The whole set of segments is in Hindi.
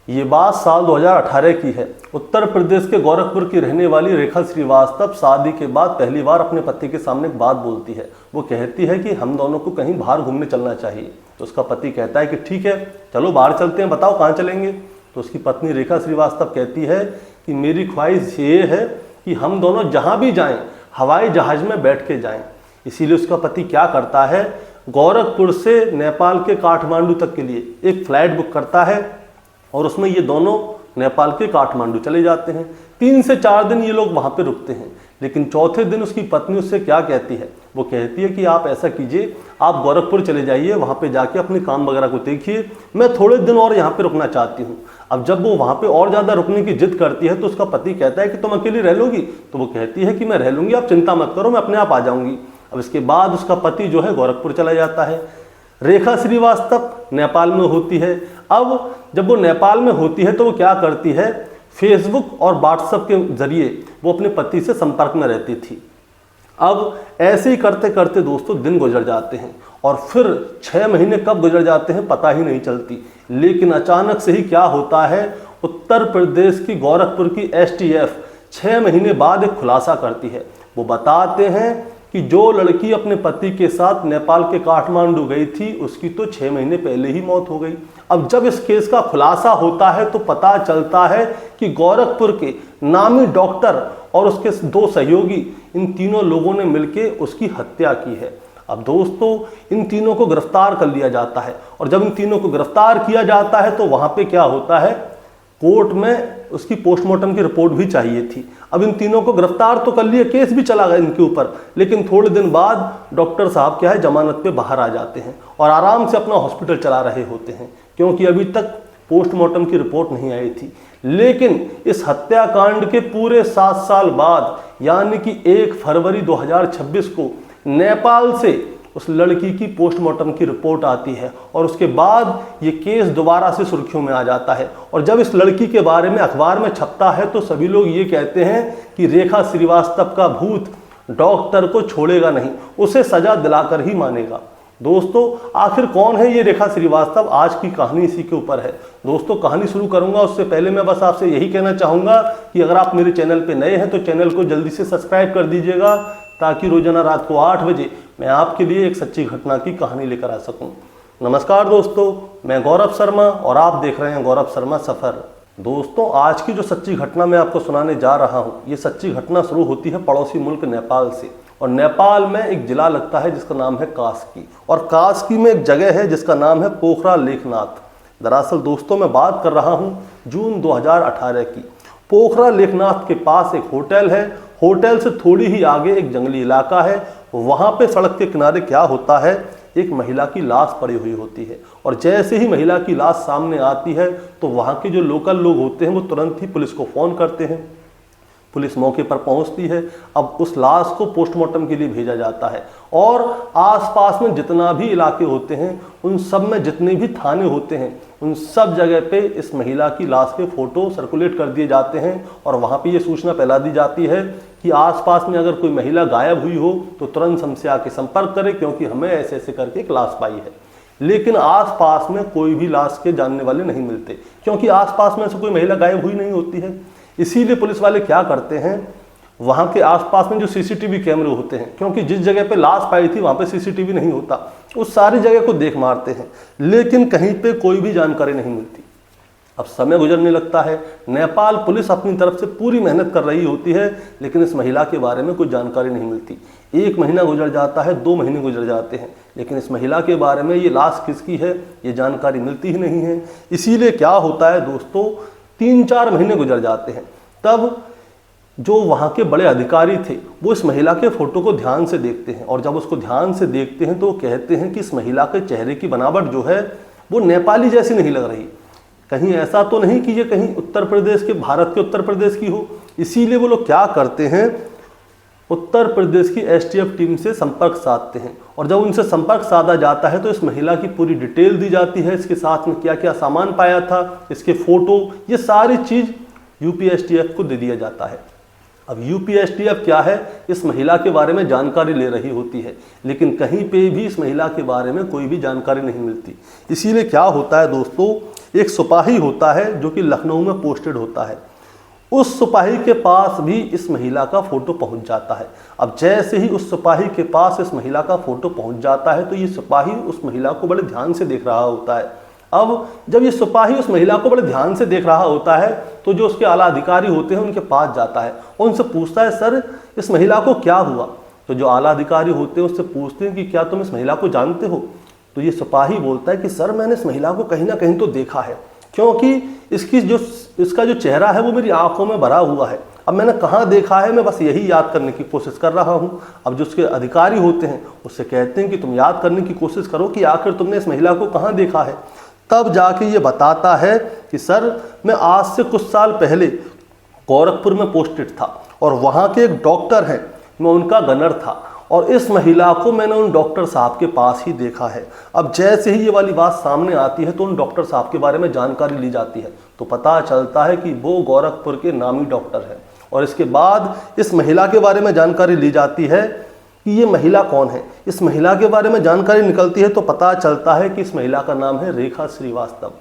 ये बात साल 2018 की है। उत्तर प्रदेश के गोरखपुर की रहने वाली रेखा श्रीवास्तव शादी के बाद पहली बार अपने पति के सामने एक बात बोलती है। वो कहती है कि हम दोनों को कहीं बाहर घूमने चलना चाहिए। तो उसका पति कहता है कि ठीक है, चलो बाहर चलते हैं, बताओ कहाँ चलेंगे। तो उसकी पत्नी रेखा श्रीवास्तव कहती है कि मेरी ख्वाहिश ये है कि हम दोनों जहाँ भी जाएं हवाई जहाज में बैठ के जाएं। इसीलिए उसका पति क्या करता है, गोरखपुर से नेपाल के काठमांडू तक के लिए एक फ्लाइट बुक करता है और उसमें ये दोनों नेपाल के काठमांडू चले जाते हैं। 3 से 4 दिन ये लोग वहाँ पे रुकते हैं, लेकिन चौथे दिन उसकी पत्नी उससे क्या कहती है, वो कहती है कि आप ऐसा कीजिए, आप गोरखपुर चले जाइए, वहाँ पे जाके अपने काम वगैरह को देखिए, मैं थोड़े दिन और यहाँ पे रुकना चाहती हूँ। अब जब वो वहाँ पे और ज़्यादा रुकने की जिद करती है तो उसका पति कहता है कि तुम अकेली रह लोगी। तो वो कहती है कि मैं रह लूँगी, आप चिंता मत करो, मैं अपने आप आ जाऊँगी। अब इसके बाद उसका पति जो है गोरखपुर चला जाता है। रेखा श्रीवास्तव नेपाल में होती है। अब जब वो नेपाल में होती है तो वो क्या करती है, फेसबुक और व्हाट्सएप के जरिए वो अपने पति से संपर्क में रहती थी। अब ऐसे ही करते करते दोस्तों दिन गुजर जाते हैं और फिर 6 महीने कब गुजर जाते हैं पता ही नहीं चलती। लेकिन अचानक से ही क्या होता है, उत्तर प्रदेश की गोरखपुर की STF 6 महीने बाद एक खुलासा करती है। वो बताते हैं कि जो लड़की अपने पति के साथ नेपाल के काठमांडू गई थी उसकी तो 6 महीने पहले ही मौत हो गई। अब जब इस केस का खुलासा होता है तो पता चलता है कि गोरखपुर के नामी डॉक्टर और उसके 2 सहयोगी, इन तीनों लोगों ने मिलकर उसकी हत्या की है। अब दोस्तों इन तीनों को गिरफ्तार कर लिया जाता है और जब इन तीनों को गिरफ्तार किया जाता है तो वहाँ पे क्या होता है, कोर्ट में उसकी पोस्टमार्टम की रिपोर्ट भी चाहिए थी। अब इन तीनों को गिरफ्तार तो कर लिया, केस भी चला गया इनके ऊपर, लेकिन थोड़े दिन बाद डॉक्टर साहब क्या है जमानत पे बाहर आ जाते हैं और आराम से अपना हॉस्पिटल चला रहे होते हैं, क्योंकि अभी तक पोस्टमार्टम की रिपोर्ट नहीं आई थी। लेकिन इस हत्याकांड के पूरे 7 साल बाद यानी कि 1 फरवरी 2026 को नेपाल से उस लड़की की पोस्टमार्टम की रिपोर्ट आती है और उसके बाद ये केस दोबारा से सुर्खियों में आ जाता है। और जब इस लड़की के बारे में अखबार में छपता है तो सभी लोग ये कहते हैं कि रेखा श्रीवास्तव का भूत डॉक्टर को छोड़ेगा नहीं, उसे सजा दिलाकर ही मानेगा। दोस्तों आखिर कौन है ये रेखा श्रीवास्तव, आज की कहानी इसी के ऊपर है। दोस्तों कहानी शुरू करूंगा उससे पहले मैं बस आपसे यही कहना चाहूँगा कि अगर आप मेरे चैनल पे नए हैं तो चैनल को जल्दी से सब्सक्राइब कर दीजिएगा, ताकि रोजाना रात को 8 बजे मैं आपके लिए एक सच्ची घटना की कहानी लेकर आ सकूं। नमस्कार दोस्तों, मैं गौरव शर्मा और आप देख रहे हैं गौरव शर्मा सफ़र। दोस्तों आज की जो सच्ची घटना मैं आपको सुनाने जा रहा हूं, ये सच्ची घटना शुरू होती है पड़ोसी मुल्क नेपाल से। और नेपाल में एक जिला लगता है जिसका नाम है कास्की, और कास्की में एक जगह है जिसका नाम है पोखरा लेखनाथ। दरअसल दोस्तों मैं बात कर रहा हूँ जून 2018 की। पोखरा लेखनाथ के पास एक होटल है, होटल से थोड़ी ही आगे एक जंगली इलाका है। वहाँ पे सड़क के किनारे क्या होता है, एक महिला की लाश पड़ी हुई होती है और जैसे ही महिला की लाश सामने आती है तो वहाँ के जो लोकल लोग होते हैं वो तुरंत ही पुलिस को फ़ोन करते हैं। पुलिस मौके पर पहुंचती है। अब उस लाश को पोस्टमार्टम के लिए भेजा जाता है और आसपास में जितना भी इलाके होते हैं उन सब में जितने भी थाने होते हैं उन सब जगह पे इस महिला की लाश के फ़ोटो सर्कुलेट कर दिए जाते हैं और वहाँ पे ये सूचना फैला दी जाती है कि आसपास में अगर कोई महिला गायब हुई हो तो तुरंत हमसे आके संपर्क करें, क्योंकि हमें ऐसे ऐसे करके एक लाश पाई है। लेकिन आसपास में कोई भी लाश के जानने वाले नहीं मिलते, क्योंकि आसपास में से कोई महिला गायब हुई नहीं होती है। इसीलिए पुलिस वाले क्या करते हैं, वहाँ के आसपास में जो CCTV कैमरे होते हैं, क्योंकि जिस जगह पे लाश पाई थी वहाँ पे CCTV नहीं होता, उस सारी जगह को देख मारते हैं, लेकिन कहीं पे कोई भी जानकारी नहीं मिलती। अब समय गुजरने लगता है, नेपाल पुलिस अपनी तरफ से पूरी मेहनत कर रही होती है, लेकिन इस महिला के बारे में कोई जानकारी नहीं मिलती। 1 महीना गुजर जाता है, 2 महीने गुजर जाते हैं, लेकिन इस महिला के बारे में ये लाश किसकी है ये जानकारी मिलती ही नहीं है। इसीलिए क्या होता है दोस्तों, 3-4 महीने गुजर जाते हैं। तब जो वहाँ के बड़े अधिकारी थे वो इस महिला के फ़ोटो को ध्यान से देखते हैं और जब उसको ध्यान से देखते हैं तो वो कहते हैं कि इस महिला के चेहरे की बनावट जो है वो नेपाली जैसी नहीं लग रही, कहीं ऐसा तो नहीं कि ये कहीं उत्तर प्रदेश के, भारत के उत्तर प्रदेश की हो। इसीलिए वो लोग क्या करते हैं, उत्तर प्रदेश की STF टीम से संपर्क साधते हैं और जब उनसे संपर्क साधा जाता है तो इस महिला की पूरी डिटेल दी जाती है, इसके साथ में क्या क्या सामान पाया था, इसके फ़ोटो, ये सारी चीज़ UP STF को दे दिया जाता है। अब यूपीएसटीएफ क्या है, इस महिला के बारे में जानकारी ले रही होती है, लेकिन कहीं पे भी इस महिला के बारे में कोई भी जानकारी नहीं मिलती। इसीलिए क्या होता है दोस्तों, एक सिपाही होता है जो कि लखनऊ में पोस्टेड होता है, उस सिपाही के पास भी इस महिला का फोटो पहुंच जाता है। अब जैसे ही उस सिपाही के पास इस महिला का फोटो पहुंच जाता है तो ये सिपाही उस महिला को बड़े ध्यान से देख रहा होता है। अब जब ये सिपाही उस महिला को बड़े ध्यान से देख रहा होता है तो जो उसके आला अधिकारी होते हैं उनके पास जाता है और उनसे पूछता है, सर इस महिला को क्या हुआ? तो जो आला अधिकारी होते हैं उससे पूछते हैं कि क्या तुम इस महिला को जानते हो? तो ये सिपाही बोलता है कि सर मैंने इस महिला को कहीं ना कहीं तो देखा है, क्योंकि इसका जो चेहरा है वो मेरी आंखों में भरा हुआ है। अब मैंने कहाँ देखा है, मैं बस यही याद करने की कोशिश कर रहा हूँ। अब जो उसके अधिकारी होते हैं उससे कहते हैं कि तुम याद करने की कोशिश करो कि आखिर तुमने इस महिला को कहाँ देखा है। तब जाके ये बताता है कि सर मैं आज से कुछ साल पहले गोरखपुर में पोस्टेड था और वहाँ के एक डॉक्टर हैं, मैं उनका गनर था और इस महिला को मैंने उन डॉक्टर साहब के पास ही देखा है। अब जैसे ही ये वाली बात सामने आती है तो उन डॉक्टर साहब के बारे में जानकारी ली जाती है तो पता चलता है कि वो गोरखपुर के नामी डॉक्टर हैं। और इसके बाद इस महिला के बारे में जानकारी ली जाती है कि ये महिला कौन है। इस महिला के बारे में जानकारी निकलती है तो पता चलता है कि इस महिला का नाम है रेखा श्रीवास्तव।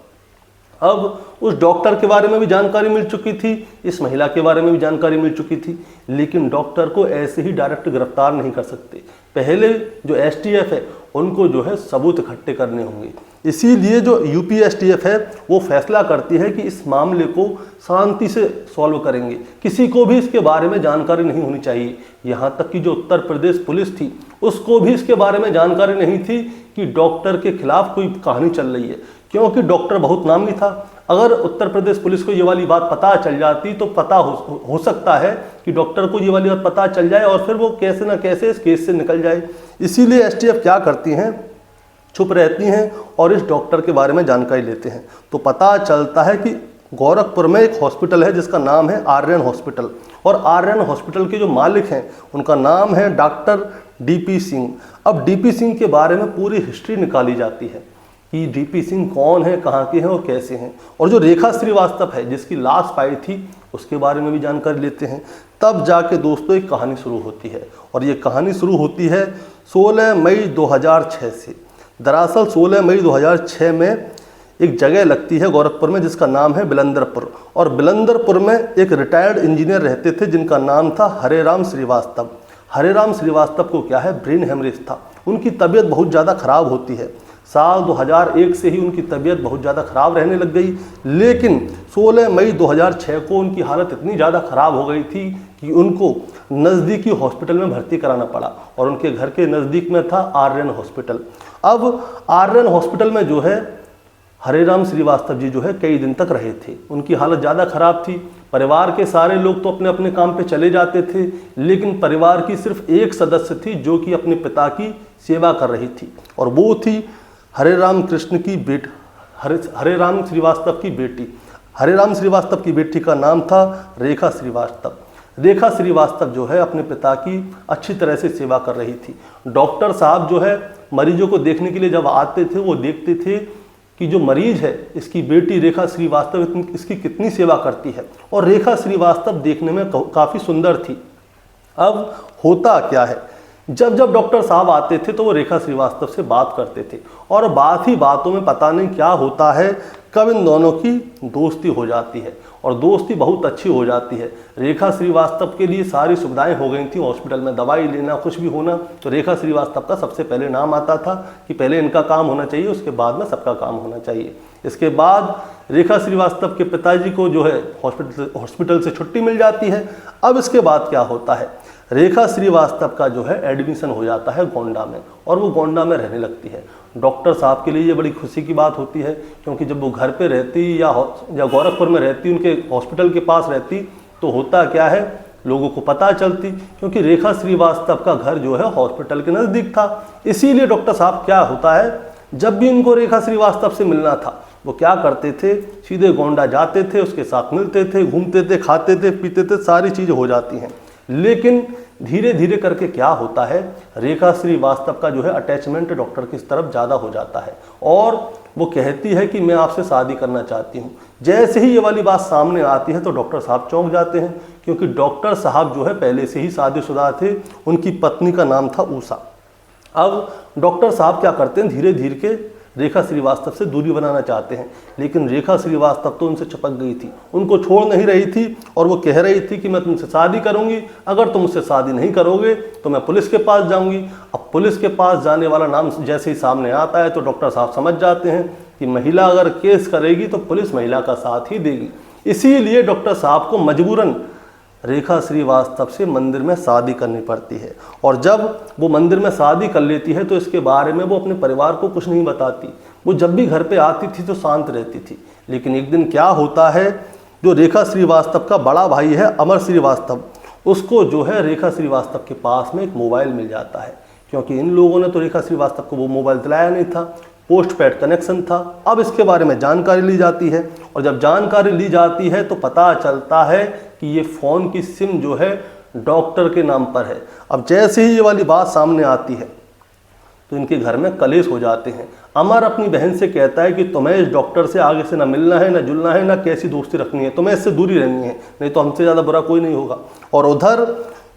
अब उस डॉक्टर के बारे में भी जानकारी मिल चुकी थी, इस महिला के बारे में भी जानकारी मिल चुकी थी, लेकिन डॉक्टर को ऐसे ही डायरेक्ट गिरफ्तार नहीं कर सकते। पहले जो एसटीएफ है उनको जो है सबूत इकट्ठे करने होंगे। इसीलिए जो यूपीएसटीएफ है वो फैसला करती है कि इस मामले को शांति से सॉल्व करेंगे, किसी को भी इसके बारे में जानकारी नहीं होनी चाहिए। यहाँ तक कि जो उत्तर प्रदेश पुलिस थी उसको भी इसके बारे में जानकारी नहीं थी कि डॉक्टर के खिलाफ कोई कहानी चल रही है, क्योंकि डॉक्टर बहुत नामी था। अगर उत्तर प्रदेश पुलिस को ये वाली बात पता चल जाती तो पता हो सकता है कि डॉक्टर को ये वाली बात पता चल जाए और फिर वो कैसे ना कैसे इस केस से निकल जाए। इसीलिए एसटीएफ क्या करती हैं, छुप रहती हैं और इस डॉक्टर के बारे में जानकारी लेते हैं। तो पता चलता है कि गोरखपुर में एक हॉस्पिटल है जिसका नाम है आर्यन हॉस्पिटल, और आर्यन हॉस्पिटल के जो मालिक हैं उनका नाम है डॉक्टर डीपी सिंह। अब डीपी सिंह के बारे में पूरी हिस्ट्री निकाली जाती है कि डीपी सिंह कौन है, कहाँ के हैं और कैसे हैं। और जो रेखा श्रीवास्तव है जिसकी लाश पाई थी उसके बारे में भी जानकारी लेते हैं। तब जाके दोस्तों एक कहानी शुरू होती है, और ये कहानी शुरू होती है 16 मई 2006 से। दरअसल 16 मई 2006 में एक जगह लगती है गोरखपुर में जिसका नाम है बिलंदरपुर, और बिलंदरपुर में एक रिटायर्ड इंजीनियर रहते थे जिनका नाम था हरेराम श्रीवास्तव। हरेराम श्रीवास्तव को क्या है, ब्रेन हेमरेज था। उनकी तबीयत बहुत ज़्यादा ख़राब होती है। साल 2001 से ही उनकी तबीयत बहुत ज़्यादा ख़राब रहने लग गई, लेकिन 16 मई 2006 को उनकी हालत इतनी ज़्यादा ख़राब हो गई थी कि उनको नज़दीकी हॉस्पिटल में भर्ती कराना पड़ा, और उनके घर के नज़दीक में था आर्यन हॉस्पिटल। अब आर्यन हॉस्पिटल में जो है हरेराम श्रीवास्तव जी जो है कई दिन तक रहे थे। उनकी हालत ज़्यादा ख़राब थी। परिवार के सारे लोग तो अपने अपने काम पे चले जाते थे, लेकिन परिवार की सिर्फ एक सदस्य थी जो कि अपने पिता की सेवा कर रही थी, और वो थी हरेराम कृष्ण की बेटी, हरेराम श्रीवास्तव की बेटी। हरेराम श्रीवास्तव की बेटी का नाम था रेखा श्रीवास्तव। रेखा श्रीवास्तव जो है अपने पिता की अच्छी तरह से सेवा कर रही थी। डॉक्टर साहब जो है मरीजों को देखने के लिए जब आते थे वो देखते थे कि जो मरीज है इसकी बेटी रेखा श्रीवास्तव इसकी कितनी सेवा करती है, और रेखा श्रीवास्तव देखने में काफ़ी सुंदर थी। अब होता क्या है, जब जब डॉक्टर साहब आते थे तो वो रेखा श्रीवास्तव से बात करते थे, और बात ही बातों में पता नहीं क्या होता है, कब इन दोनों की दोस्ती हो जाती है, और दोस्ती बहुत अच्छी हो जाती है। रेखा श्रीवास्तव के लिए सारी सुविधाएं हो गई थी हॉस्पिटल में, दवाई लेना कुछ भी होना तो रेखा श्रीवास्तव का सबसे पहले नाम आता था कि पहले इनका काम होना चाहिए, उसके बाद में सबका काम होना चाहिए। इसके बाद रेखा श्रीवास्तव के पिताजी को जो है हॉस्पिटल से छुट्टी मिल जाती है। अब इसके बाद क्या होता है, रेखा श्रीवास्तव का जो है एडमिशन हो जाता है गोंडा में, और वो गोंडा में रहने लगती है। डॉक्टर साहब के लिए ये बड़ी खुशी की बात होती है, क्योंकि जब वो घर पे रहती या गोरखपुर में रहती, उनके हॉस्पिटल के पास रहती, तो होता क्या है, लोगों को पता चलती, क्योंकि रेखा श्रीवास्तव का घर जो है हॉस्पिटल के नज़दीक था। इसीलिए डॉक्टर साहब क्या होता है, जब भी इनको रेखा श्रीवास्तव से मिलना था वो क्या करते थे, सीधे गोंडा जाते थे, उसके साथ मिलते थे, घूमते थे, खाते थे, पीते थे, सारी चीज़ें हो जाती हैं। लेकिन धीरे धीरे करके क्या होता है, रेखा श्रीवास्तव का जो है अटैचमेंट डॉक्टर की तरफ ज़्यादा हो जाता है, और वो कहती है कि मैं आपसे शादी करना चाहती हूँ। जैसे ही ये वाली बात सामने आती है तो डॉक्टर साहब चौंक जाते हैं, क्योंकि डॉक्टर साहब जो है पहले से ही शादीशुदा थे, उनकी पत्नी का नाम था उषा। अब डॉक्टर साहब क्या करते हैं, धीरे धीरे के रेखा श्रीवास्तव से दूरी बनाना चाहते हैं, लेकिन रेखा श्रीवास्तव तो उनसे चिपक गई थी, उनको छोड़ नहीं रही थी और वो कह रही थी कि मैं तुमसे शादी करूंगी, अगर तुम मुझसे शादी नहीं करोगे तो मैं पुलिस के पास जाऊंगी। अब पुलिस के पास जाने वाला नाम जैसे ही सामने आता है तो डॉक्टर साहब समझ जाते हैं कि महिला अगर केस करेगी तो पुलिस महिला का साथ ही देगी। इसीलिए डॉक्टर साहब को मजबूरन रेखा श्रीवास्तव से मंदिर में शादी करनी पड़ती है, और जब वो मंदिर में शादी कर लेती है तो इसके बारे में वो अपने परिवार को कुछ नहीं बताती। वो जब भी घर पे आती थी तो शांत रहती थी, लेकिन एक दिन क्या होता है, जो रेखा श्रीवास्तव का बड़ा भाई है अमर श्रीवास्तव, उसको जो है रेखा श्रीवास्तव के पास में एक मोबाइल मिल जाता है, क्योंकि इन लोगों ने तो रेखा श्रीवास्तव को वो मोबाइल दिलाया नहीं था, पोस्टपेड कनेक्शन था। अब इसके बारे में जानकारी ली जाती है, और जब जानकारी ली जाती है तो पता चलता है कि ये फ़ोन की सिम जो है डॉक्टर के नाम पर है। अब जैसे ही ये वाली बात सामने आती है तो इनके घर में कलेश हो जाते हैं। अमर अपनी बहन से कहता है कि तुम्हें इस डॉक्टर से आगे से ना मिलना है, ना जुलना है, ना कैसी दोस्ती रखनी है, तुम्हें इससे दूरी रहनी है, नहीं तो हमसे ज़्यादा बुरा कोई नहीं होगा। और उधर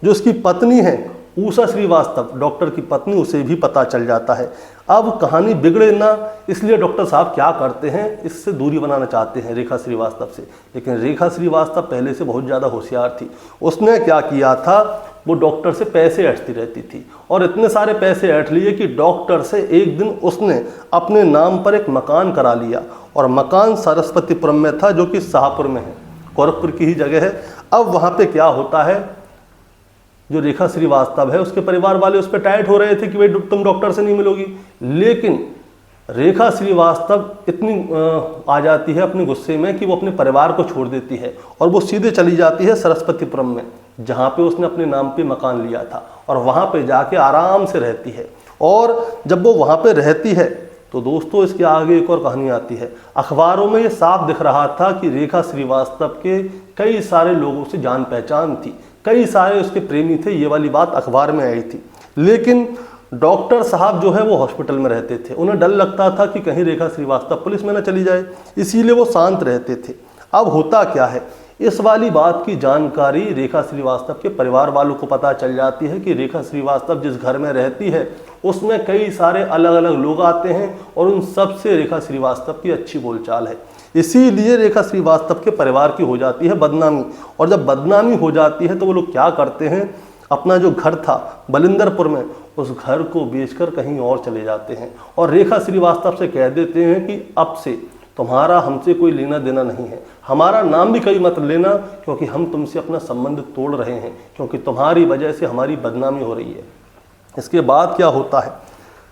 जो उसकी पत्नी है उषा श्रीवास्तव, डॉक्टर की पत्नी, उसे भी पता चल जाता है। अब कहानी बिगड़े ना, इसलिए डॉक्टर साहब क्या करते हैं, इससे दूरी बनाना चाहते हैं रेखा श्रीवास्तव से। लेकिन रेखा श्रीवास्तव पहले से बहुत ज़्यादा होशियार थी। उसने क्या किया था, वो डॉक्टर से पैसे ऐंठती रहती थी, और इतने सारे पैसे ऐंठ लिए कि डॉक्टर से एक दिन उसने अपने नाम पर एक मकान करा लिया, और मकान सरस्वतीपुरम में था, जो कि शाहपुर में है, गोरखपुर की ही जगह है। अब वहाँ पे क्या होता है, जो रेखा श्रीवास्तव है उसके परिवार वाले उस पर टाइट हो रहे थे कि भाई तुम डॉक्टर से नहीं मिलोगी, लेकिन रेखा श्रीवास्तव इतनी आ जाती है अपने गुस्से में कि वो अपने परिवार को छोड़ देती है, और वो सीधे चली जाती है सरस्वतीपुरम में, जहाँ पे उसने अपने नाम पे मकान लिया था, और वहाँ पे जाके आराम से रहती है। और जब वो वहाँ पे रहती है तो दोस्तों इसके आगे एक और कहानी आती है। अखबारों में ये साफ दिख रहा था कि रेखा श्रीवास्तव के कई सारे लोगों से जान पहचान थी, कई सारे उसके प्रेमी थे, ये वाली बात अखबार में आई थी। लेकिन डॉक्टर साहब जो है वो हॉस्पिटल में रहते थे, उन्हें डर लगता था कि कहीं रेखा श्रीवास्तव पुलिस में न चली जाए, इसीलिए वो शांत रहते थे। अब होता क्या है, इस वाली बात की जानकारी रेखा श्रीवास्तव के परिवार वालों को पता चल जाती है कि रेखा श्रीवास्तव जिस घर में रहती है उसमें कई सारे अलग अलग लोग आते हैं, और उन सब से रेखा श्रीवास्तव की अच्छी बोलचाल है। इसीलिए रेखा श्रीवास्तव के परिवार की हो जाती है बदनामी, और जब बदनामी हो जाती है तो वो लोग क्या करते हैं, अपना जो घर था बलिंदरपुर में, उस घर को बेचकर कहीं और चले जाते हैं, और रेखा श्रीवास्तव से कह देते हैं कि अब से तुम्हारा हमसे कोई लेना देना नहीं है, हमारा नाम भी कहीं मत लेना, क्योंकि हम तुमसे अपना संबंध तोड़ रहे हैं, क्योंकि तुम्हारी वजह से हमारी बदनामी हो रही है। इसके बाद क्या होता है,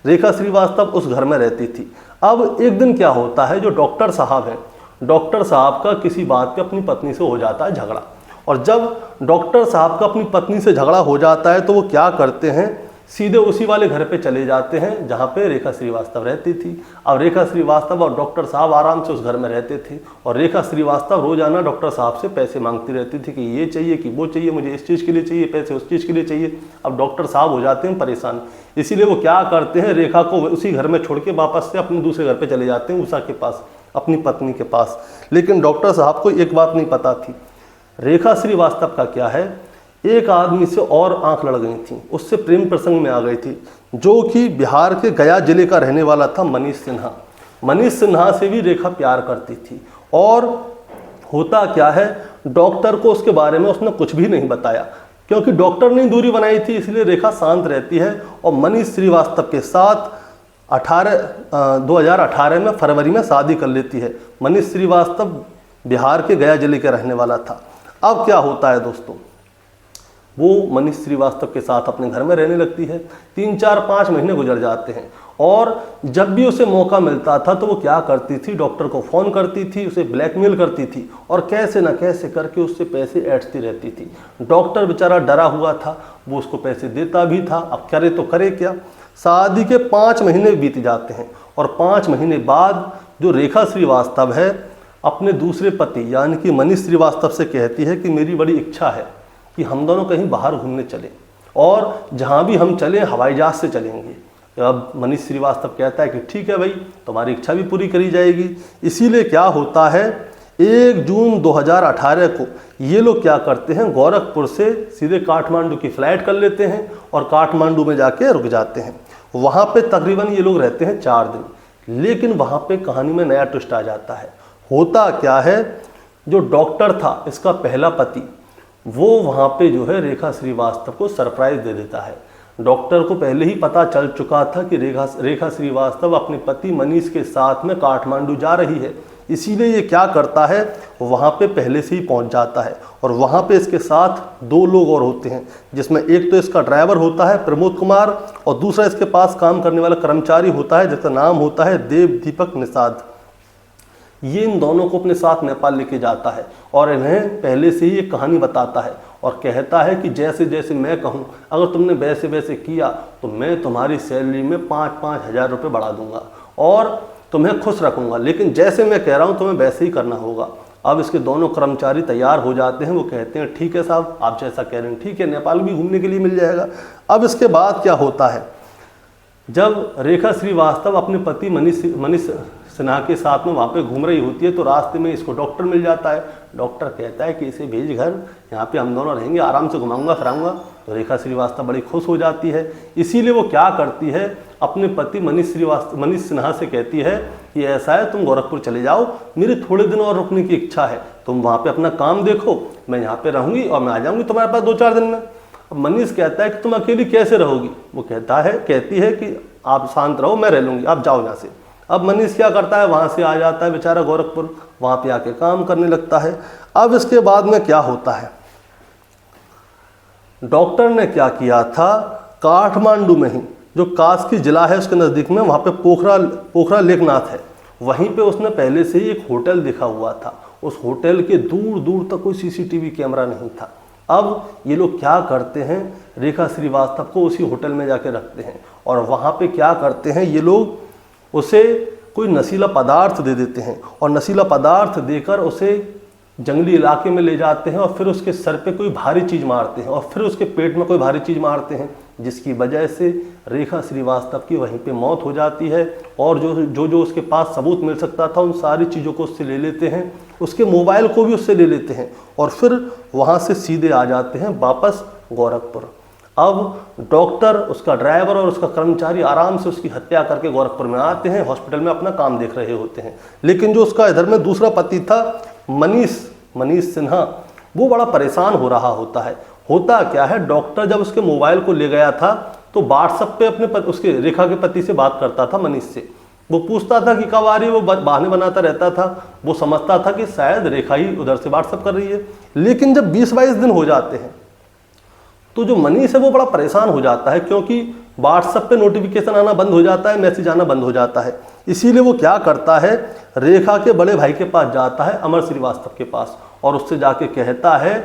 रेखा श्रीवास्तव उस घर में रहती थी। अब एक दिन क्या होता है, जो डॉक्टर साहब हैं, डॉक्टर साहब का किसी बात पे अपनी पत्नी से हो जाता है झगड़ा, और जब डॉक्टर साहब का अपनी पत्नी से झगड़ा हो जाता है तो वो क्या करते हैं, सीधे उसी वाले घर पे चले जाते हैं जहाँ पे रेखा श्रीवास्तव रहती थी। अब रेखा श्रीवास्तव और डॉक्टर साहब आराम से उस घर में रहते थे, और रेखा श्रीवास्तव रोजाना डॉक्टर साहब से पैसे मांगती रहती थी कि ये चाहिए, कि वो चाहिए, मुझे इस चीज़ के लिए चाहिए पैसे, उस चीज़ के लिए चाहिए। अब डॉक्टर साहब हो जाते हैं परेशान, इसीलिए वो क्या करते हैं, रेखा को उसी घर में छोड़ के वापस से अपने दूसरे घर पर चले जाते हैं, उषा के पास, अपनी पत्नी के पास। लेकिन डॉक्टर साहब को एक बात नहीं पता थी, रेखा श्रीवास्तव का क्या है, एक आदमी से और आंख लड़ गई थी, उससे प्रेम प्रसंग में आ गई थी, जो कि बिहार के गया जिले का रहने वाला था मनीष सिन्हा। मनीष सिन्हा से भी रेखा प्यार करती थी, और होता क्या है, डॉक्टर को उसके बारे में उसने कुछ भी नहीं बताया, क्योंकि डॉक्टर ने दूरी बनाई थी, इसलिए रेखा शांत रहती है। और मनीष श्रीवास्तव के साथ 2018 में फरवरी में शादी कर लेती है। मनीष श्रीवास्तव बिहार के गया जिले के रहने वाला था। अब क्या होता है दोस्तों, वो मनीष श्रीवास्तव के साथ अपने घर में रहने लगती है। 3, 4, 5 महीने गुजर जाते हैं, और जब भी उसे मौका मिलता था तो वो क्या करती थी, डॉक्टर को फ़ोन करती थी, उसे ब्लैकमेल करती थी, और कैसे ना कैसे करके उससे पैसे ऐंठती रहती थी। डॉक्टर बेचारा डरा हुआ था, वो उसको पैसे देता भी था, अब करे तो करे क्या। शादी के 5 महीने बीत जाते हैं, और 5 महीने बाद जो रेखा श्रीवास्तव है अपने दूसरे पति यानी कि मनीष श्रीवास्तव से कहती है कि मेरी बड़ी इच्छा है कि हम दोनों कहीं बाहर घूमने चलें, और जहाँ भी हम चलें हवाई जहाज से चलेंगे। अब मनीष श्रीवास्तव कहता है कि ठीक है भाई, तुम्हारी इच्छा भी पूरी करी जाएगी। इसीलिए क्या होता है, 1 जून 2018 को ये लोग क्या करते हैं, गोरखपुर से सीधे काठमांडू की फ्लाइट कर लेते हैं और काठमांडू में जाके रुक जाते हैं। वहाँ पे तकरीबन ये लोग रहते हैं 4 दिन। लेकिन वहाँ पे कहानी में नया ट्विस्ट आ जाता है। होता क्या है, जो डॉक्टर था इसका पहला पति, वो वहाँ पे जो है रेखा श्रीवास्तव को सरप्राइज दे देता है। डॉक्टर को पहले ही पता चल चुका था कि रेखा श्रीवास्तव अपने पति मनीष के साथ में काठमांडू जा रही है, इसीलिए ये क्या करता है, वहाँ पे पहले से ही पहुँच जाता है। और वहाँ पे इसके साथ 2 लोग और होते हैं, जिसमें एक तो इसका ड्राइवर होता है प्रमोद कुमार और दूसरा इसके पास काम करने वाला कर्मचारी होता है जिसका नाम होता है देव दीपक निषाद। ये इन दोनों को अपने साथ नेपाल लेके जाता है और इन्हें पहले से ही एक कहानी बताता है और कहता है कि जैसे जैसे मैं कहूँ, अगर तुमने वैसे वैसे किया तो मैं तुम्हारी सैलरी में 5-5 हज़ार रुपये बढ़ा दूंगा और तुम्हें खुश रखूंगा, लेकिन जैसे मैं कह रहा हूँ तुम्हें वैसे ही करना होगा। अब इसके दोनों कर्मचारी तैयार हो जाते हैं। वो कहते हैं ठीक है साहब, आप जैसा कह रहे हैं ठीक है, नेपाल भी घूमने के लिए मिल जाएगा। अब इसके बाद क्या होता है, जब रेखा श्रीवास्तव अपने पति मनीष सिन्हा के साथ में वहाँ पे घूम रही होती है तो रास्ते में इसको डॉक्टर मिल जाता है। डॉक्टर कहता है कि इसे भेज घर, यहाँ पे हम दोनों रहेंगे, आराम से घुमाऊंगा फिराऊंगा। तो रेखा श्रीवास्तव बड़ी खुश हो जाती है। इसीलिए वो क्या करती है, अपने पति मनीष सिन्हा से कहती है कि ऐसा है तुम गोरखपुर चले जाओ, मेरे थोड़े दिन और रुकने की इच्छा है, तुम वहाँ पे अपना काम देखो, मैं यहाँ पे रहूँगी और मैं आ जाऊँगी तुम्हारे पास 2-4 दिन में। अब मनीष कहता है कि तुम अकेली कैसे रहोगी। वो कहती है कि आप शांत रहो, मैं रह लूँगी, आप जाओ यहाँ से। अब मनीष क्या करता है, वहाँ से आ जाता है बेचारा गोरखपुर, वहाँ पे आके काम करने लगता है। अब इसके बाद में क्या होता है, डॉक्टर ने क्या किया था, काठमांडू में ही जो कास्की जिला है उसके नज़दीक में वहाँ पे पोखरा लेकनाथ है, वहीं पे उसने पहले से ही एक होटल देखा हुआ था। उस होटल के दूर दूर तक कोई CCTV कैमरा नहीं था। अब ये लोग क्या करते हैं, रेखा श्रीवास्तव को उसी होटल में जाके रखते हैं और वहाँ पे क्या करते हैं, ये लोग उसे कोई नशीला पदार्थ दे देते हैं और नशीला पदार्थ देकर उसे जंगली इलाके में ले जाते हैं और फिर उसके सर पे कोई भारी चीज़ मारते हैं और फिर उसके पेट में कोई भारी चीज़ मारते हैं, जिसकी वजह से रेखा श्रीवास्तव की वहीं पे मौत हो जाती है। और जो उसके पास सबूत मिल सकता था उन सारी चीज़ों को उससे ले लेते हैं, उसके मोबाइल को भी उससे ले लेते हैं और फिर वहाँ से सीधे आ जाते हैं वापस गोरखपुर। अब डॉक्टर, उसका ड्राइवर और उसका कर्मचारी आराम से उसकी हत्या करके गोरखपुर में आते हैं, हॉस्पिटल में अपना काम देख रहे होते हैं। लेकिन जो उसका इधर में दूसरा पति था मनीष सिन्हा, वो बड़ा परेशान हो रहा होता है। होता क्या है, डॉक्टर जब उसके मोबाइल को ले गया था तो व्हाट्सएप पे उसके रेखा के पति से बात करता था मनीष से। वो पूछता था कि कब आ रही है, वो बहाने बनाता रहता था। वो समझता था कि शायद रेखा ही उधर से व्हाट्सएप कर रही है। लेकिन जब 20-22 दिन हो जाते हैं तो जो मनीष है वो बड़ा परेशान हो जाता है, क्योंकि व्हाट्सएप पे नोटिफिकेशन आना बंद हो जाता है, मैसेज आना बंद हो जाता है। इसीलिए वो क्या करता है, रेखा के बड़े भाई के पास जाता है, अमर श्रीवास्तव के पास, और उससे जाके कहता है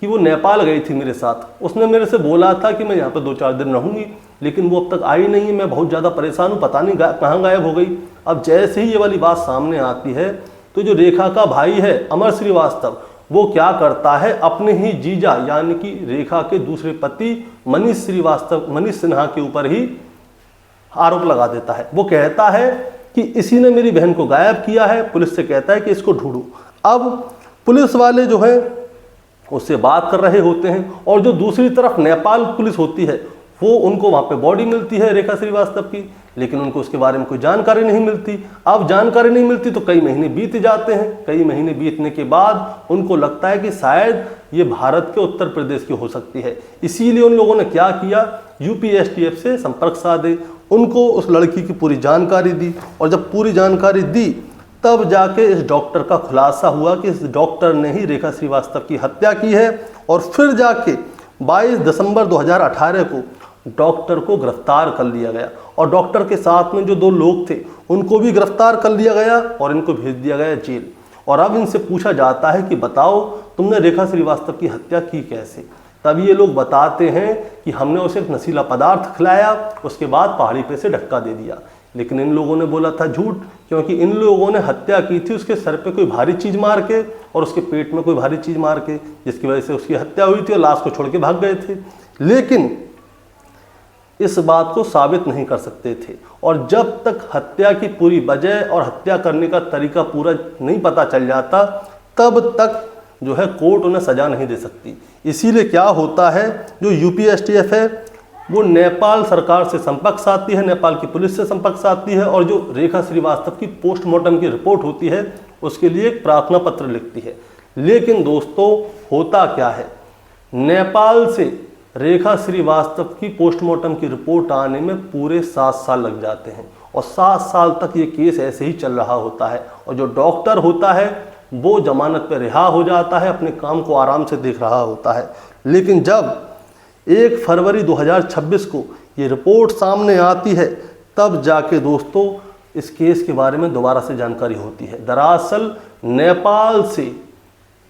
कि वो नेपाल गई थी मेरे साथ, उसने मेरे से बोला था कि मैं यहाँ पे 2-4 दिन रहूँगी, लेकिन वो अब तक आई नहीं है, मैं बहुत ज़्यादा परेशान हूँ, पता नहीं कहाँ गायब हो गई। अब जैसे ही ये वाली बात सामने आती है तो जो रेखा का भाई है अमर श्रीवास्तव, वो क्या करता है, अपने ही जीजा यानी कि रेखा के दूसरे पति मनीष सिन्हा के ऊपर ही आरोप लगा देता है। वो कहता है कि इसी ने मेरी बहन को गायब किया है, पुलिस से कहता है कि इसको ढूंढो। अब पुलिस वाले जो है उससे बात कर रहे होते हैं और जो दूसरी तरफ नेपाल पुलिस होती है वो उनको वहाँ पे बॉडी मिलती है रेखा श्रीवास्तव की, लेकिन उनको उसके बारे में कोई जानकारी नहीं मिलती। अब जानकारी नहीं मिलती तो कई महीने बीत जाते हैं। कई महीने बीतने के बाद उनको लगता है कि शायद ये भारत के उत्तर प्रदेश की हो सकती है। इसीलिए उन लोगों ने क्या किया, UP-STF से संपर्क साधे, उनको उस लड़की की पूरी जानकारी दी, और जब पूरी जानकारी दी तब जाके इस डॉक्टर का खुलासा हुआ कि इस डॉक्टर ने ही रेखा श्रीवास्तव की हत्या की है। और फिर जाके 22 दिसंबर 2018 को डॉक्टर को गिरफ्तार कर लिया गया और डॉक्टर के साथ में जो 2 लोग थे उनको भी गिरफ्तार कर लिया गया और इनको भेज दिया गया जेल। और अब इनसे पूछा जाता है कि बताओ तुमने रेखा श्रीवास्तव की हत्या की कैसे। तब ये लोग बताते हैं कि हमने उसे एक नशीला पदार्थ खिलाया, उसके बाद पहाड़ी पे से धक्का दे दिया। लेकिन इन लोगों ने बोला था झूठ, क्योंकि इन लोगों ने हत्या की थी उसके सर पे कोई भारी चीज़ मार के और उसके पेट में कोई भारी चीज़ मार के, जिसकी वजह से उसकी हत्या हुई थी और लाश को छोड़ के भाग गए थे। लेकिन इस बात को साबित नहीं कर सकते थे, और जब तक हत्या की पूरी वजह और हत्या करने का तरीका पूरा नहीं पता चल जाता तब तक जो है कोर्ट उन्हें सजा नहीं दे सकती। इसीलिए क्या होता है, जो यूपीएसटीएफ है वो नेपाल सरकार से संपर्क साधती है, नेपाल की पुलिस से संपर्क साधती है, और जो रेखा श्रीवास्तव की पोस्टमार्टम की रिपोर्ट होती है उसके लिए एक प्रार्थना पत्र लिखती है। लेकिन दोस्तों होता क्या है, नेपाल से रेखा श्रीवास्तव की पोस्टमार्टम की रिपोर्ट आने में पूरे 7 साल लग जाते हैं, और 7 साल तक ये केस ऐसे ही चल रहा होता है, और जो डॉक्टर होता है वो जमानत पर रिहा हो जाता है, अपने काम को आराम से देख रहा होता है। लेकिन जब 1 फरवरी 2026 को ये रिपोर्ट सामने आती है तब जाके दोस्तों इस केस के बारे में दोबारा से जानकारी होती है। दरअसल नेपाल से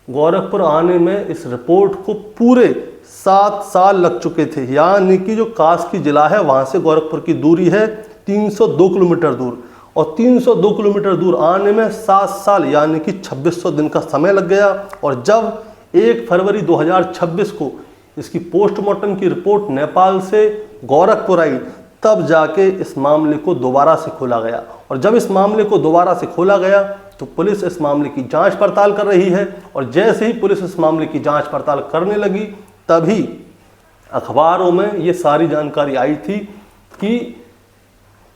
गोरखपुर आने में इस रिपोर्ट को पूरे 7 साल लग चुके थे, यानी कि जो कास्की जिला है वहाँ से गोरखपुर की दूरी है 302 किलोमीटर दूर, और 302 किलोमीटर दूर आने में 7 साल यानी कि 2600 दिन का समय लग गया। और जब 1 फरवरी 2026 को इसकी पोस्टमार्टम की रिपोर्ट नेपाल से गोरखपुर आई तब जाके इस मामले को दोबारा से खोला गया, और जब इस मामले को दोबारा से खोला गया तो पुलिस इस मामले की जांच पड़ताल कर रही है, और जैसे ही पुलिस इस मामले की जांच पड़ताल करने लगी तभी अखबारों में ये सारी जानकारी आई थी कि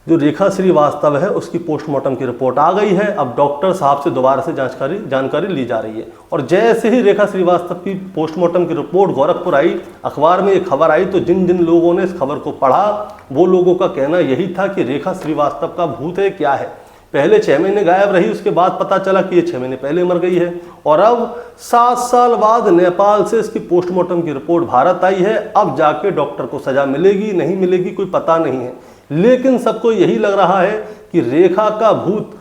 जो रेखा श्रीवास्तव है उसकी पोस्टमार्टम की रिपोर्ट आ गई है, अब डॉक्टर साहब से दोबारा से जानकारी ली जा रही है। और जैसे ही रेखा श्रीवास्तव की पोस्टमार्टम की रिपोर्ट गोरखपुर आई, अखबार में ये खबर आई, तो जिन जिन लोगों ने इस खबर को पढ़ा वो लोगों का कहना यही था कि रेखा श्रीवास्तव का भूत है क्या है, पहले 6 महीने गायब रही, उसके बाद पता चला कि ये 6 महीने पहले मर गई है, और अब 7 साल बाद नेपाल से इसकी पोस्टमार्टम की रिपोर्ट भारत आई है। अब जाके डॉक्टर को सजा मिलेगी नहीं मिलेगी कोई पता नहीं है, लेकिन सबको यही लग रहा है कि रेखा का भूत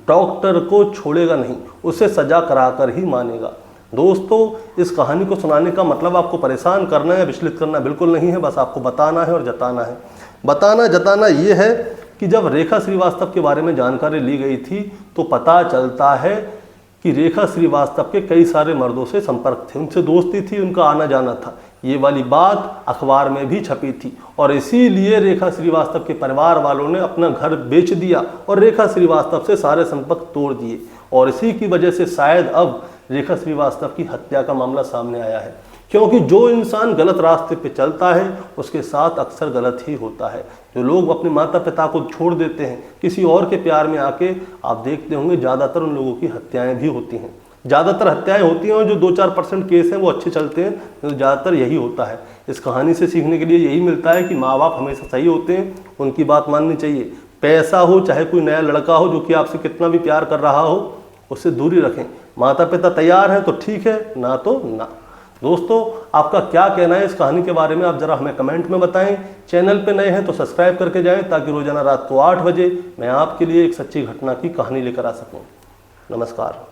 डॉक्टर को छोड़ेगा नहीं, उसे सजा कराकर ही मानेगा। दोस्तों इस कहानी को सुनाने का मतलब आपको परेशान करना या विचलित करना बिल्कुल नहीं है, बस आपको बताना है और जताना है। बताना जताना ये है कि जब रेखा श्रीवास्तव के बारे में जानकारी ली गई थी तो पता चलता है कि रेखा श्रीवास्तव के कई सारे मर्दों से संपर्क थे, उनसे दोस्ती थी, उनका आना जाना था, ये वाली बात अखबार में भी छपी थी। और इसीलिए रेखा श्रीवास्तव के परिवार वालों ने अपना घर बेच दिया और रेखा श्रीवास्तव से सारे संपर्क तोड़ दिए, और इसी की वजह से शायद अब रेखा श्रीवास्तव की हत्या का मामला सामने आया है, क्योंकि जो इंसान गलत रास्ते पे चलता है उसके साथ अक्सर गलत ही होता है। जो लोग अपने माता पिता को छोड़ देते हैं किसी और के प्यार में आके, आप देखते होंगे ज़्यादातर उन लोगों की हत्याएं भी होती हैं, ज़्यादातर हत्याएं होती हैं, और जो 2-4% केस हैं वो अच्छे चलते हैं, तो ज़्यादातर यही होता है। इस कहानी से सीखने के लिए यही मिलता है कि माँ बाप हमेशा सही होते हैं, उनकी बात माननी चाहिए। पैसा हो चाहे कोई नया लड़का हो जो कि आपसे कितना भी प्यार कर रहा हो, उससे दूरी रखें। माता पिता तैयार हैं तो ठीक है, ना तो ना। दोस्तों आपका क्या कहना है इस कहानी के बारे में, आप जरा हमें कमेंट में बताएं। चैनल पे नए हैं तो सब्सक्राइब करके जाएं ताकि रोजाना रात को 8 बजे मैं आपके लिए एक सच्ची घटना की कहानी लेकर आ सकूं। नमस्कार।